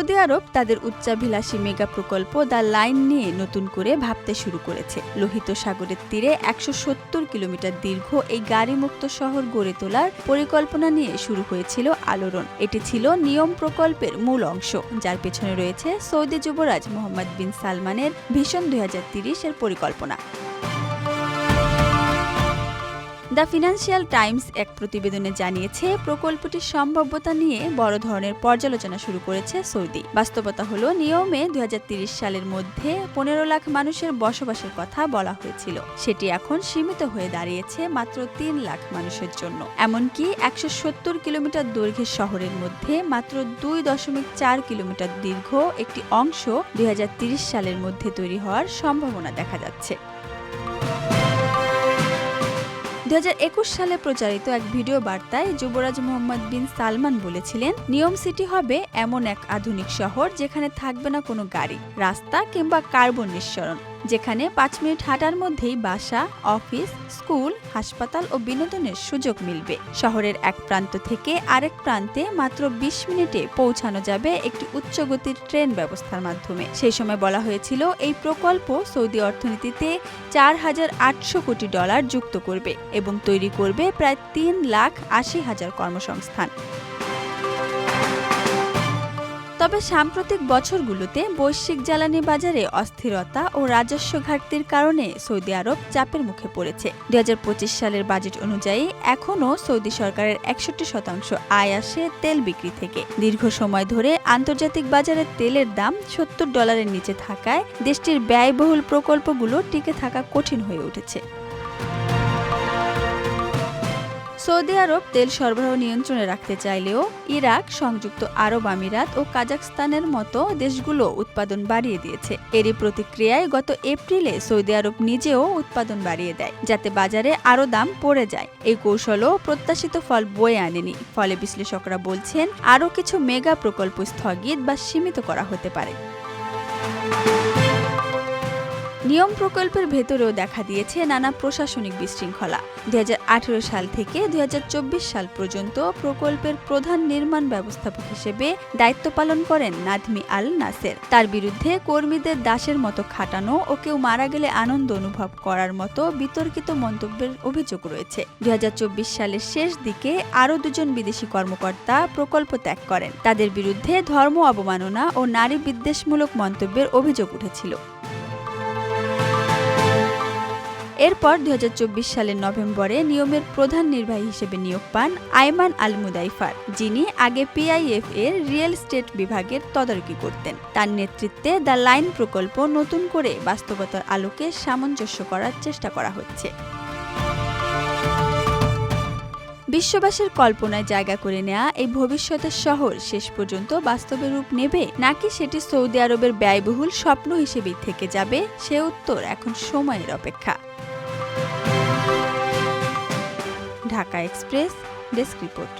Saudi আরব তাদের উচ্চাভিলাষী mega প্রকল্প the line নিয়ে নতুন করে ভাবতে শুরু করেছে। লোহিত সাগরের তীরে ১৭০ কিলোমিটার দীর্ঘ এই গাড়িমুক্ত শহর গড়ে তোলার পরিকল্পনা নিয়ে শুরু হয়েছিল আলোড়ন। এটি ছিল নিয়ম প্রকল্পের মূল অংশ, যার পেছনে রয়েছে সৌদি যুবরাজ মোহাম্মদ বিন সালমানের ভিশন ২০৩০ এর পরিকল্পনা। দ্য ফিনান্সিয়াল টাইমস এক প্রতিবেদনে জানিয়েছে, প্রকল্পটির সম্ভাব্যতা নিয়ে বড় ধরনের পর্যালোচনা শুরু করেছে সৌদি। বাস্তবতা হলো, নিয়মে ২০৩০ সালের মধ্যে ১৫ লাখ মানুষের বসবাসের কথা বলা হয়েছিল। সেটি এখন সীমিত হয়ে দাঁড়িয়েছে মাত্র ৩ লাখ মানুষের জন্য। এমনকি ১৭০ কিলোমিটার দৈর্ঘ্যের শহরের মধ্যে মাত্র ২.৪ কিলোমিটার দীর্ঘ একটি অংশ ২০৩০ সালের মধ্যে তৈরি হওয়ার সম্ভাবনা দেখা যাচ্ছে। ২০২১ সালে প্রচারিত এক ভিডিও বার্তায় যুবরাজ মোহাম্মদ বিন সালমান বলেছিলেন, নিয়ম সিটি হবে এমন এক আধুনিক শহর যেখানে থাকবে না কোনো গাড়ি, রাস্তা কিংবা কার্বন নিঃসরণ, যেখানে ৫ মিনিট হাঁটার মধ্যেই বাসা, অফিস, স্কুল, হাসপাতাল ও বিনোদনের সুযোগ মিলবে। শহরের এক প্রান্ত থেকে আরেক প্রান্তে মাত্র ২০ মিনিটে পৌঁছানো যাবে একটি উচ্চগতির ট্রেন ব্যবস্থার মাধ্যমে। সেই সময় বলা হয়েছিল, এই প্রকল্প সৌদি অর্থনীতিতে $৪,৮০০ কোটি যুক্ত করবে এবং তৈরি করবে প্রায় ৩,৮০,০০০ কর্মসংস্থান। তবে সাম্প্রতিক বছরগুলোতে বৈশ্বিক জ্বালানি বাজারে অস্থিরতা ও রাজস্ব ঘাটতির কারণে সৌদি আরব চাপের মুখে পড়েছে। ২০২৫ সালের বাজেট অনুযায়ী এখনও সৌদি সরকারের ৬১% আয় আসে তেল বিক্রি থেকে। দীর্ঘ সময় ধরে আন্তর্জাতিক বাজারে তেলের দাম $৭০ নিচে থাকায় দেশটির ব্যয়বহুল প্রকল্পগুলো টিকে থাকা কঠিন হয়ে উঠেছে। সৌদি আরব তেল সরবরাহ নিয়ন্ত্রণে রাখতে চাইলেও ইরাক, সংযুক্ত আরব আমিরাত ও কাজাখস্তানের মতো দেশগুলো উৎপাদন বাড়িয়ে দিয়েছে। এরই প্রতিক্রিয়ায় গত এপ্রিলে সৌদি আরব নিজেও উৎপাদন বাড়িয়ে দেয়, যাতে বাজারে আরও দাম পড়ে যায়। এই কৌশলও প্রত্যাশিত ফল বয়ে আনেনি। ফলে বিশ্লেষকরা বলছেন, আরও কিছু মেগা প্রকল্প স্থগিত বা সীমিত করা হতে পারে। নিয়ম প্রকল্পের ভেতরেও দেখা দিয়েছে নানা প্রশাসনিক বিশৃঙ্খলা। ২০১৮ সাল থেকে ২০২৪ সাল পর্যন্ত প্রকল্পের প্রধান নির্মাণ ব্যবস্থাপক হিসেবে দায়িত্ব পালন করেন নাজমি আল নাসের। তার বিরুদ্ধে কর্মীদের দাসের মতো খাটানো ও কেউ মারা গেলে আনন্দ অনুভব করার মতো বিতর্কিত মন্তব্যের অভিযোগ রয়েছে। ২০২৪ সালের শেষ দিকে আরও ২ বিদেশি কর্মকর্তা প্রকল্প ত্যাগ করেন। তাদের বিরুদ্ধে ধর্ম অবমাননা ও নারী বিদ্বেষমূলক মন্তব্যের অভিযোগ উঠেছিল। এরপর ২০২৪ সালের নভেম্বরে নিয়মের প্রধান নির্বাহী হিসেবে নিয়োগ পান আইমান আল মুদাইফার, যিনি আগে পিআইএফ এর রিয়েল এস্টেট বিভাগের তদারকি করতেন। তার নেতৃত্বে দ্য লাইন প্রকল্প নতুন করে বাস্তবতার আলোকে সামঞ্জস্য করার চেষ্টা করা হচ্ছে। বিশ্ববাসীর কল্পনায় জায়গা করে নেওয়া এই ভবিষ্যতের শহর শেষ পর্যন্ত বাস্তবে রূপ নেবে, নাকি সেটি সৌদি আরবের ব্যয়বহুল স্বপ্ন হিসেবেই থেকে যাবে, সে উত্তর এখন সময়ের অপেক্ষা। Dhaka express desk report.